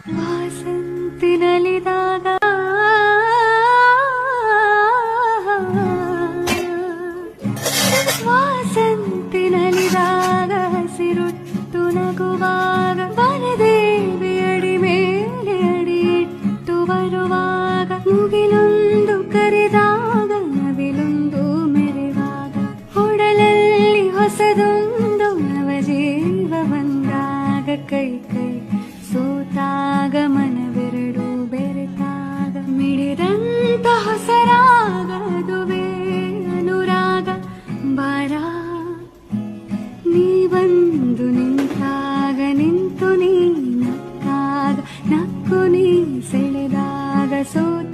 ವಾಸಂತಿನಲಿದಾಗ ವಾಸಂತಿನಲಿದಾಗ ಹಸಿರುಟ್ಟು ನಗುವಾಗ ವನದೇವಿ ಅಡಿ ಮೇಲೆ ಅಡಿ ಇಟ್ಟು ಬರುವಾಗ ಮುಗಿಲೊಂದು ಕರೆದಾಗ ನವಿಲೊಂದು ಮೆರೆವಾಗ ಹೊಡಲಲ್ಲಿ ಹೊಸದೊಂದು ನವಜೀವ ಬಂದಾಗ ಕೈ ಕೈ ಸೋತಾಗ ಮನವೆರಡು ಬೆರೆತಾಗ ಮಿಡಿದಂತ ಹೊಸರಾಗ ಅದುವೇ ಅನುರಾಗ ಬಾರ ನೀ ಬಂದು ನಿಂತಾಗ ನಿಂತು ನೀ ನಕ್ಕಾಗ ನಕ್ಕು ನೀ ಸೆಳೆದಾಗ ಸೋತ